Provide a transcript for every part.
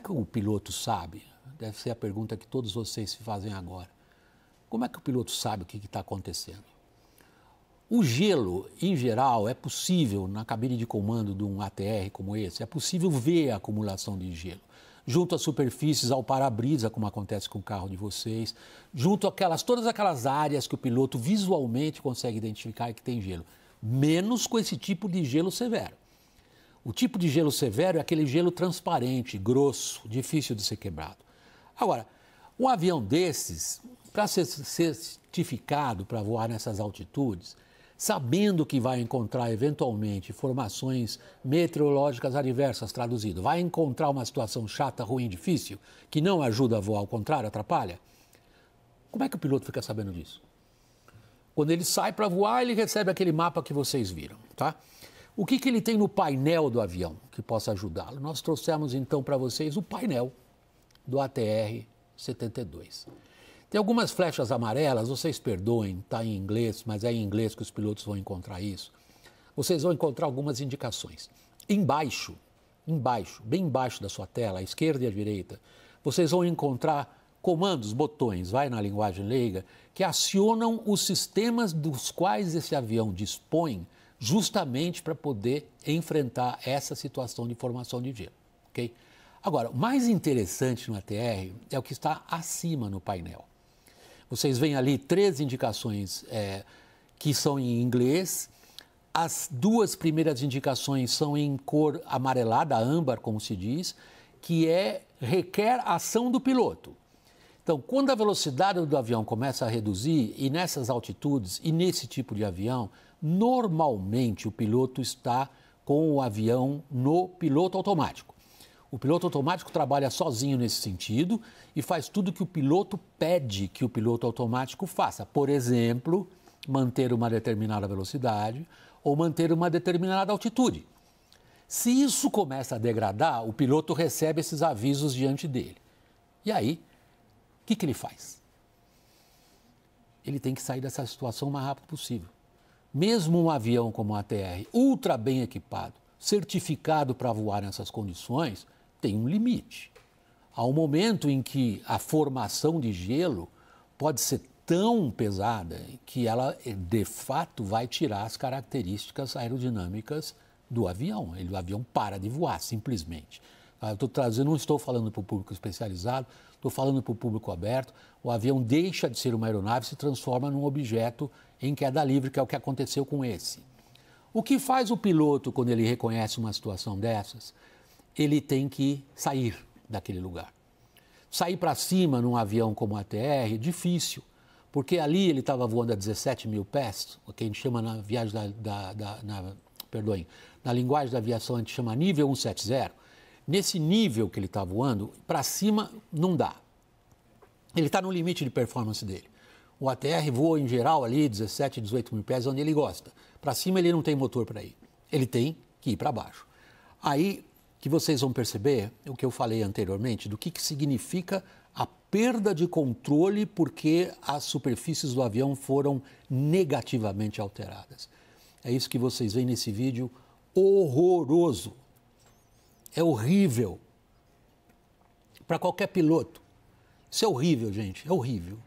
que o piloto sabe? Deve ser a pergunta que todos vocês se fazem agora. Como é que o piloto sabe o que está acontecendo? O gelo, em geral, é possível, na cabine de comando de um ATR como esse, é possível ver a acumulação de gelo. Junto às superfícies, ao para-brisa, como acontece com o carro de vocês, junto a todas aquelas áreas que o piloto visualmente consegue identificar que tem gelo. Menos com esse tipo de gelo severo. O tipo de gelo severo é aquele gelo transparente, grosso, difícil de ser quebrado. Agora, um avião desses, para ser certificado para voar nessas altitudes, sabendo que vai encontrar eventualmente formações meteorológicas adversas, traduzido, vai encontrar uma situação chata, ruim, difícil, que não ajuda a voar, ao contrário, atrapalha, como é que o piloto fica sabendo disso? Quando ele sai para voar, ele recebe aquele mapa que vocês viram, tá? O que ele tem no painel do avião que possa ajudá-lo? Nós trouxemos então para vocês o painel do ATR-72. Tem algumas flechas amarelas, vocês perdoem, está em inglês, mas é em inglês que os pilotos vão encontrar isso. Vocês vão encontrar algumas indicações. Embaixo, bem embaixo da sua tela, à esquerda e à direita, vocês vão encontrar comandos, botões, vai na linguagem leiga, que acionam os sistemas dos quais esse avião dispõe justamente para poder enfrentar essa situação de formação de gelo, ok? Agora, o mais interessante no ATR é o que está acima no painel. Vocês veem ali 3 indicações que são em inglês. As 2 primeiras indicações são em cor amarelada, âmbar, como se diz, que requer ação do piloto. Então, quando a velocidade do avião começa a reduzir, e nessas altitudes e nesse tipo de avião, normalmente o piloto está com o avião no piloto automático. O piloto automático trabalha sozinho nesse sentido e faz tudo que o piloto pede que o piloto automático faça. Por exemplo, manter uma determinada velocidade ou manter uma determinada altitude. Se isso começa a degradar, o piloto recebe esses avisos diante dele. E aí, o que ele faz? Ele tem que sair dessa situação o mais rápido possível. Mesmo um avião como o ATR, ultra bem equipado, certificado para voar nessas condições, tem um limite. Há um momento em que a formação de gelo pode ser tão pesada que ela, de fato, vai tirar as características aerodinâmicas do avião. O avião para de voar, simplesmente. Não estou falando para o público especializado, estou falando para o público aberto. O avião deixa de ser uma aeronave e se transforma num objeto em queda livre, que é o que aconteceu com esse. O que faz o piloto quando ele reconhece uma situação dessas? Ele tem que sair daquele lugar. Sair para cima num avião como o ATR é difícil, porque ali ele estava voando a 17 mil pés, o que a gente chama na viagem na linguagem da aviação a gente chama nível 170. Nesse nível que ele está voando, para cima não dá. Ele está no limite de performance dele. O ATR voa em geral ali 17, 18 mil pés, onde ele gosta. Para cima ele não tem motor para ir. Ele tem que ir para baixo. Aí que vocês vão perceber o que eu falei anteriormente, do que significa a perda de controle porque as superfícies do avião foram negativamente alteradas. É isso que vocês veem nesse vídeo horroroso. É horrível. Para qualquer piloto. Isso é horrível, gente. É horrível.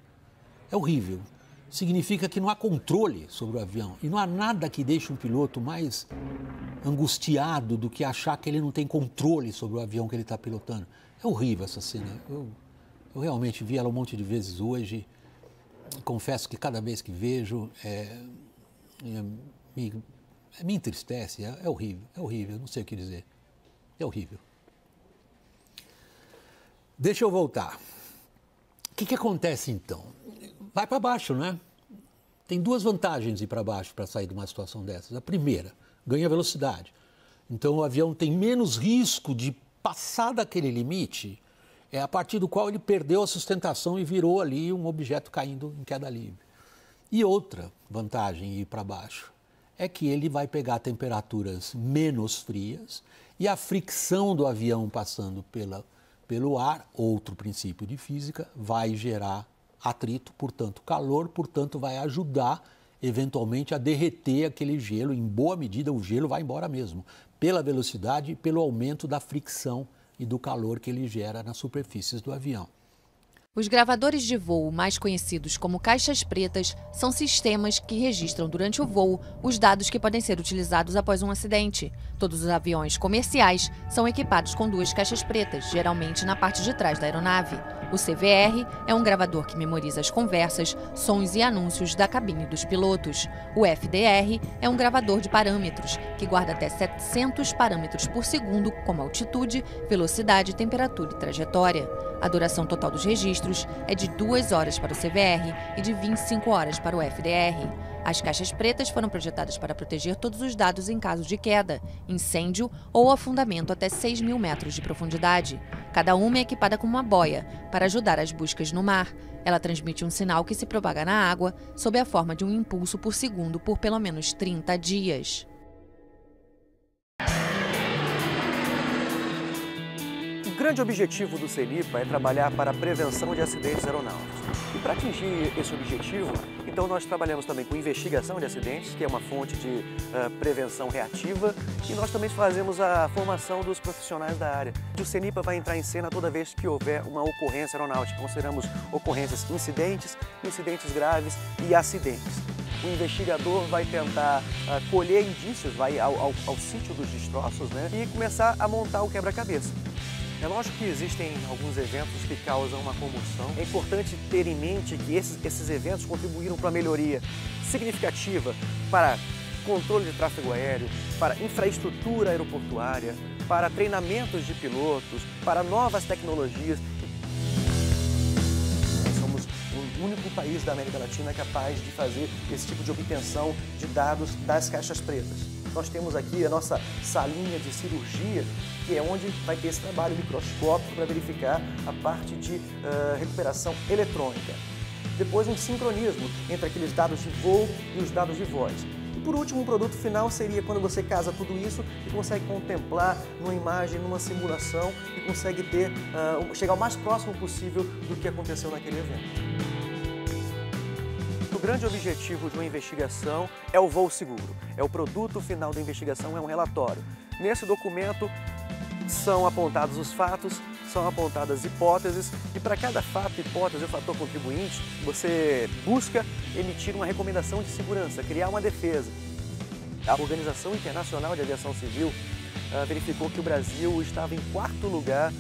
É horrível. Significa que não há controle sobre o avião. E não há nada que deixe um piloto mais angustiado do que achar que ele não tem controle sobre o avião que ele está pilotando. É horrível essa cena. Eu realmente vi ela um monte de vezes hoje. Confesso que cada vez que vejo, me entristece. É horrível, não sei o que dizer. É horrível. Deixa eu voltar. O que acontece então? Vai para baixo, né? Tem 2 vantagens ir para baixo para sair de uma situação dessas. A primeira, ganha velocidade. Então o avião tem menos risco de passar daquele limite, a partir do qual ele perdeu a sustentação e virou ali um objeto caindo em queda livre. E outra vantagem em ir para baixo é que ele vai pegar temperaturas menos frias e a fricção do avião passando pelo ar, outro princípio de física, vai gerar atrito, portanto calor, portanto vai ajudar eventualmente a derreter aquele gelo. Em boa medida o gelo vai embora mesmo, pela velocidade e pelo aumento da fricção e do calor que ele gera nas superfícies do avião. Os gravadores de voo, mais conhecidos como caixas pretas, são sistemas que registram durante o voo os dados que podem ser utilizados após um acidente. Todos os aviões comerciais são equipados com 2 caixas pretas, geralmente na parte de trás da aeronave. O CVR é um gravador que memoriza as conversas, sons e anúncios da cabine dos pilotos. O FDR é um gravador de parâmetros, que guarda até 700 parâmetros por segundo, como altitude, velocidade, temperatura e trajetória. A duração total dos registros é de 2 horas para o CVR e de 25 horas para o FDR. As caixas pretas foram projetadas para proteger todos os dados em caso de queda, incêndio ou afundamento até 6.000 metros de profundidade. Cada uma é equipada com uma boia para ajudar as buscas no mar. Ela transmite um sinal que se propaga na água sob a forma de um impulso por segundo por pelo menos 30 dias. O grande objetivo do CENIPA é trabalhar para a prevenção de acidentes aeronáuticos. E para atingir esse objetivo, então nós trabalhamos também com investigação de acidentes, que é uma fonte de prevenção reativa, e nós também fazemos a formação dos profissionais da área. O CENIPA vai entrar em cena toda vez que houver uma ocorrência aeronáutica. Consideramos ocorrências incidentes, incidentes graves e acidentes. O investigador vai tentar colher indícios, vai ao sítio dos destroços, né, e começar a montar o quebra-cabeça. É lógico que existem alguns eventos que causam uma comoção. É importante ter em mente que esses eventos contribuíram para a melhoria significativa para controle de tráfego aéreo, para infraestrutura aeroportuária, para treinamentos de pilotos, para novas tecnologias. Nós somos o único país da América Latina capaz de fazer esse tipo de obtenção de dados das caixas pretas. Nós temos aqui a nossa salinha de cirurgia, que é onde vai ter esse trabalho microscópico para verificar a parte de recuperação eletrônica. Depois um sincronismo entre aqueles dados de voo e os dados de voz. E por último, o produto final seria quando você casa tudo isso e consegue contemplar numa imagem, numa simulação e consegue ter, chegar o mais próximo possível do que aconteceu naquele evento. O grande objetivo de uma investigação é o voo seguro. É o produto final da investigação, é um relatório. Nesse documento são apontados os fatos, são apontadas hipóteses e para cada fato, hipótese ou fator contribuinte, você busca emitir uma recomendação de segurança, criar uma defesa. A Organização Internacional de Aviação Civil verificou que o Brasil estava em 4º lugar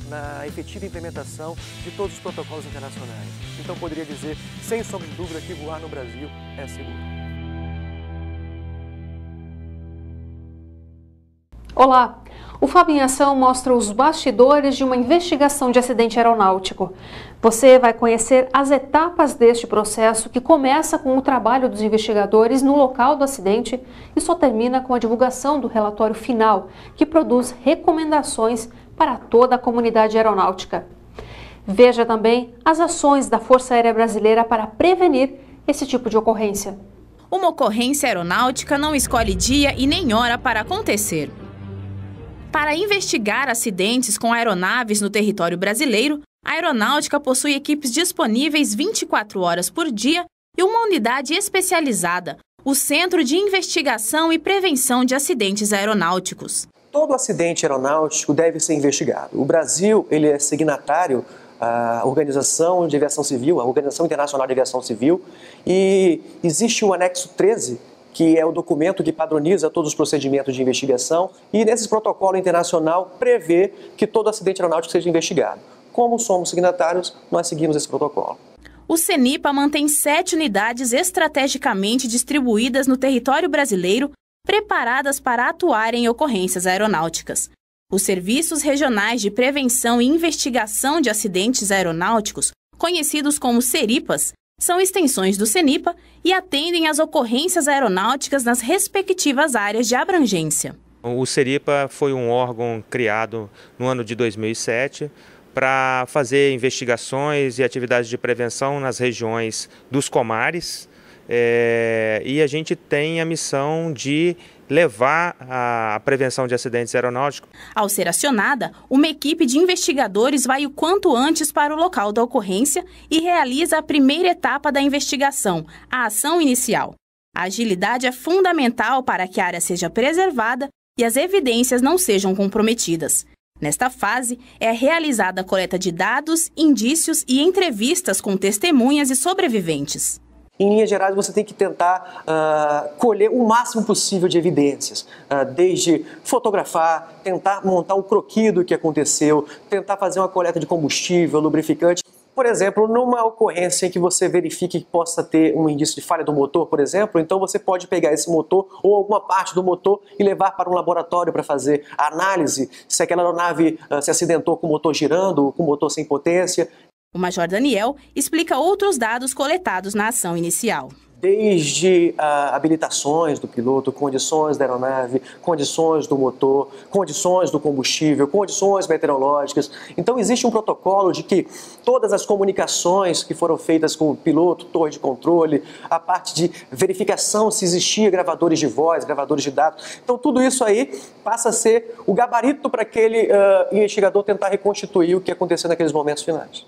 na efetiva implementação de todos os protocolos internacionais. Então, poderia dizer, sem sombra de dúvida, que voar no Brasil é seguro. Olá! O Fábio em Ação mostra os bastidores de uma investigação de acidente aeronáutico. Você vai conhecer as etapas deste processo, que começa com o trabalho dos investigadores no local do acidente e só termina com a divulgação do relatório final, que produz recomendações para toda a comunidade aeronáutica. Veja também as ações da Força Aérea Brasileira para prevenir esse tipo de ocorrência. Uma ocorrência aeronáutica não escolhe dia e nem hora para acontecer. Para investigar acidentes com aeronaves no território brasileiro, a Aeronáutica possui equipes disponíveis 24 horas por dia e uma unidade especializada, o Centro de Investigação e Prevenção de Acidentes Aeronáuticos. Todo acidente aeronáutico deve ser investigado. O Brasil ele é signatário à Organização de Aviação Civil, a Organização Internacional de Aviação Civil, e existe o anexo 13, que é o documento que padroniza todos os procedimentos de investigação, e nesse protocolo internacional prevê que todo acidente aeronáutico seja investigado. Como somos signatários, nós seguimos esse protocolo. O CENIPA mantém 7 unidades estrategicamente distribuídas no território brasileiro, preparadas para atuar em ocorrências aeronáuticas. Os Serviços Regionais de Prevenção e Investigação de Acidentes Aeronáuticos, conhecidos como SERIPAs, são extensões do CENIPA e atendem às ocorrências aeronáuticas nas respectivas áreas de abrangência. O SERIPA foi um órgão criado no ano de 2007 para fazer investigações e atividades de prevenção nas regiões dos comares, e a gente tem a missão de levar a prevenção de acidentes aeronáuticos. Ao ser acionada, uma equipe de investigadores vai o quanto antes para o local da ocorrência e realiza a primeira etapa da investigação, a ação inicial. A agilidade é fundamental para que a área seja preservada e as evidências não sejam comprometidas. Nesta fase, é realizada a coleta de dados, indícios e entrevistas com testemunhas e sobreviventes. Em linhas gerais, você tem que tentar colher o máximo possível de evidências, desde fotografar, tentar montar um croquis do que aconteceu, tentar fazer uma coleta de combustível, lubrificante. Por exemplo, numa ocorrência em que você verifique que possa ter um indício de falha do motor, por exemplo, então você pode pegar esse motor ou alguma parte do motor e levar para um laboratório para fazer a análise se aquela aeronave se acidentou com o motor girando, com o motor sem potência. O Major Daniel explica outros dados coletados na ação inicial. Desde habilitações do piloto, condições da aeronave, condições do motor, condições do combustível, condições meteorológicas. Então existe um protocolo de que todas as comunicações que foram feitas com o piloto, torre de controle, a parte de verificação se existia gravadores de voz, gravadores de dados. Então tudo isso aí passa a ser o gabarito para aquele investigador tentar reconstituir o que aconteceu naqueles momentos finais.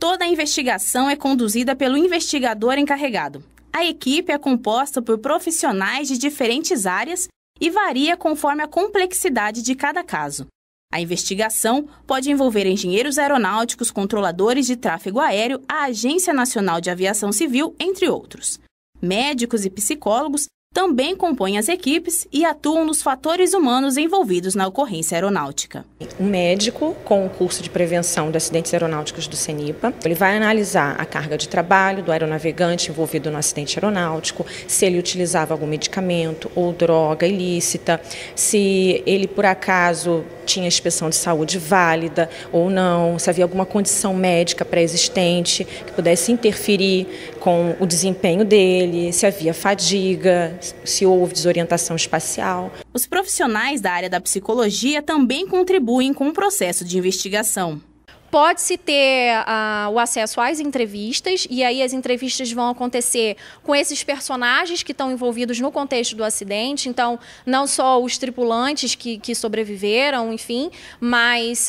Toda a investigação é conduzida pelo investigador encarregado. A equipe é composta por profissionais de diferentes áreas e varia conforme a complexidade de cada caso. A investigação pode envolver engenheiros aeronáuticos, controladores de tráfego aéreo, a Agência Nacional de Aviação Civil, entre outros. Médicos e psicólogos também compõem as equipes e atuam nos fatores humanos envolvidos na ocorrência aeronáutica. Um médico com o curso de prevenção de acidentes aeronáuticos do CENIPA, ele vai analisar a carga de trabalho do aeronavegante envolvido no acidente aeronáutico, se ele utilizava algum medicamento ou droga ilícita, se ele por acaso tinha inspeção de saúde válida ou não, se havia alguma condição médica pré-existente que pudesse interferir com o desempenho dele, se havia fadiga, se houve desorientação espacial. Os profissionais da área da psicologia também contribuem com o processo de investigação. Pode-se ter o acesso às entrevistas, e aí as entrevistas vão acontecer com esses personagens que estão envolvidos no contexto do acidente, então não só os tripulantes que sobreviveram, enfim, mas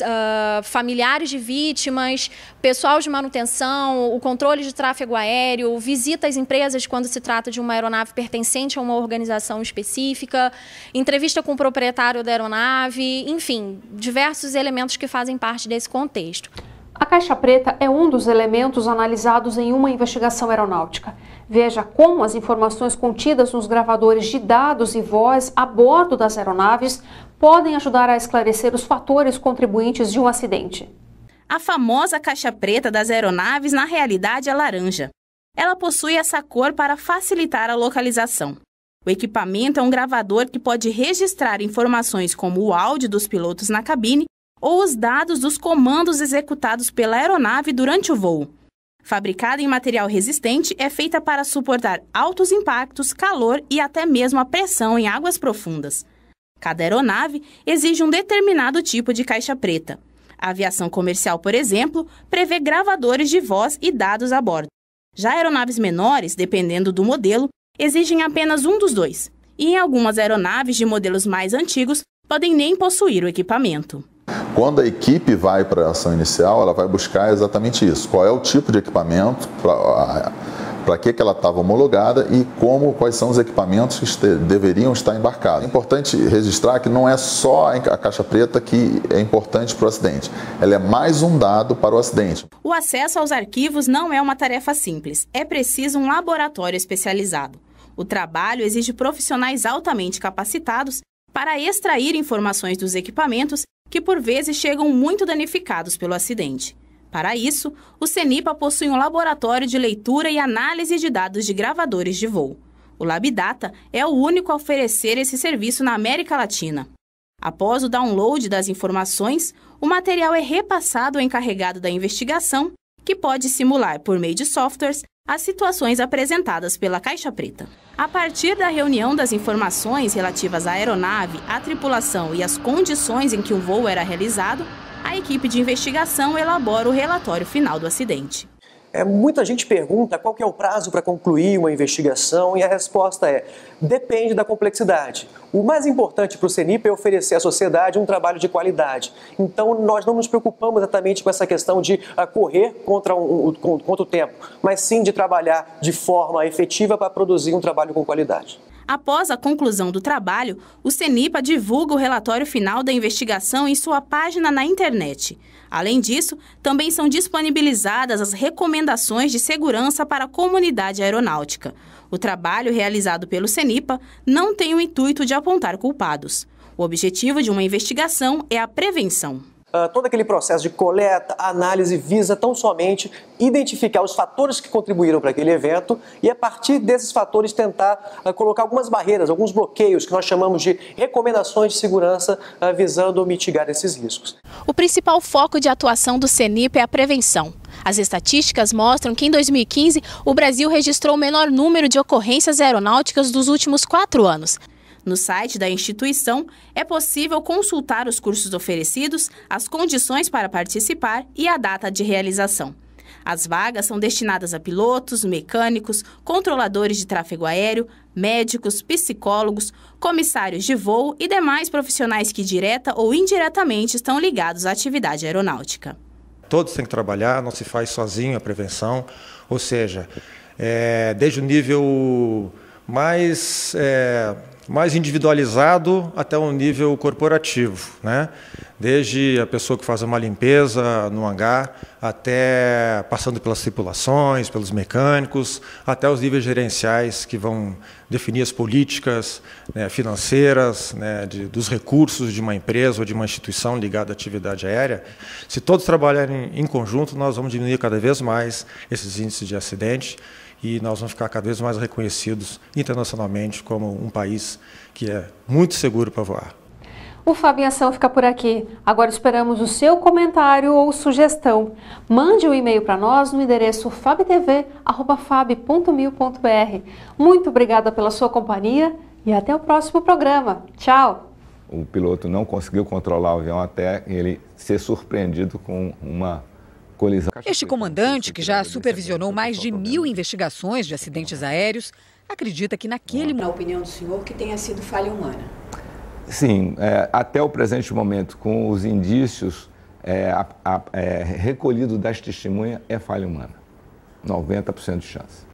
familiares de vítimas, pessoal de manutenção, o controle de tráfego aéreo, visita às empresas quando se trata de uma aeronave pertencente a uma organização específica, entrevista com o proprietário da aeronave, enfim, diversos elementos que fazem parte desse contexto. A caixa preta é um dos elementos analisados em uma investigação aeronáutica. Veja como as informações contidas nos gravadores de dados e voz a bordo das aeronaves podem ajudar a esclarecer os fatores contribuintes de um acidente. A famosa caixa preta das aeronaves, na realidade, é laranja. Ela possui essa cor para facilitar a localização. O equipamento é um gravador que pode registrar informações como o áudio dos pilotos na cabine ou os dados dos comandos executados pela aeronave durante o voo. Fabricada em material resistente, é feita para suportar altos impactos, calor e até mesmo a pressão em águas profundas. Cada aeronave exige um determinado tipo de caixa preta. A aviação comercial, por exemplo, prevê gravadores de voz e dados a bordo. Já aeronaves menores, dependendo do modelo, exigem apenas um dos dois. E em algumas aeronaves de modelos mais antigos, podem nem possuir o equipamento. Quando a equipe vai para a ação inicial, ela vai buscar exatamente isso. Qual é o tipo de equipamento, para que ela estava homologada e quais são os equipamentos que deveriam estar embarcados. É importante registrar que não é só a caixa preta que é importante para o acidente. Ela é mais um dado para o acidente. O acesso aos arquivos não é uma tarefa simples. É preciso um laboratório especializado. O trabalho exige profissionais altamente capacitados para extrair informações dos equipamentos que por vezes chegam muito danificados pelo acidente. Para isso, o CENIPA possui um laboratório de leitura e análise de dados de gravadores de voo. O LabData é o único a oferecer esse serviço na América Latina. Após o download das informações, o material é repassado ao encarregado da investigação, que pode simular, por meio de softwares, as situações apresentadas pela caixa preta. A partir da reunião das informações relativas à aeronave, à tripulação e às condições em que o voo era realizado, a equipe de investigação elabora o relatório final do acidente. Muita gente pergunta qual que é o prazo para concluir uma investigação e a resposta é: depende da complexidade. O mais importante para o CENIPA é oferecer à sociedade um trabalho de qualidade. Então nós não nos preocupamos exatamente com essa questão de correr contra o tempo, mas sim de trabalhar de forma efetiva para produzir um trabalho com qualidade. Após a conclusão do trabalho, o CENIPA divulga o relatório final da investigação em sua página na internet. Além disso, também são disponibilizadas as recomendações de segurança para a comunidade aeronáutica. O trabalho realizado pelo CENIPA não tem o intuito de apontar culpados. O objetivo de uma investigação é a prevenção. Todo aquele processo de coleta, análise, visa tão somente identificar os fatores que contribuíram para aquele evento e, a partir desses fatores, tentar colocar algumas barreiras, alguns bloqueios que nós chamamos de recomendações de segurança, visando mitigar esses riscos. O principal foco de atuação do CENIPA é a prevenção. As estatísticas mostram que em 2015 o Brasil registrou o menor número de ocorrências aeronáuticas dos últimos 4 anos. No site da instituição, é possível consultar os cursos oferecidos, as condições para participar e a data de realização. As vagas são destinadas a pilotos, mecânicos, controladores de tráfego aéreo, médicos, psicólogos, comissários de voo e demais profissionais que direta ou indiretamente estão ligados à atividade aeronáutica. Todos têm que trabalhar, não se faz sozinho a prevenção, ou seja, desde o nível mais individualizado até um nível corporativo, né? Desde a pessoa que faz uma limpeza no hangar, até passando pelas tripulações, pelos mecânicos, até os níveis gerenciais que vão definir as políticas, né, financeiras, né, dos recursos de uma empresa ou de uma instituição ligada à atividade aérea. Se todos trabalharem em conjunto, nós vamos diminuir cada vez mais esses índices de acidente e nós vamos ficar cada vez mais reconhecidos internacionalmente como um país que é muito seguro para voar. O FAB em Ação fica por aqui. Agora esperamos o seu comentário ou sugestão. Mande um e-mail para nós no endereço fabtv@fab.mil.br. Muito obrigada pela sua companhia e até o próximo programa. Tchau! O piloto não conseguiu controlar o avião até ele ser surpreendido com uma colisão. Este comandante, que já supervisionou mais de 1000 investigações de acidentes aéreos, acredita que naquele momento... Na opinião do senhor, que tenha sido falha humana? Sim, até o presente momento, com os indícios recolhidos das testemunhas, é falha humana. 90% de chance.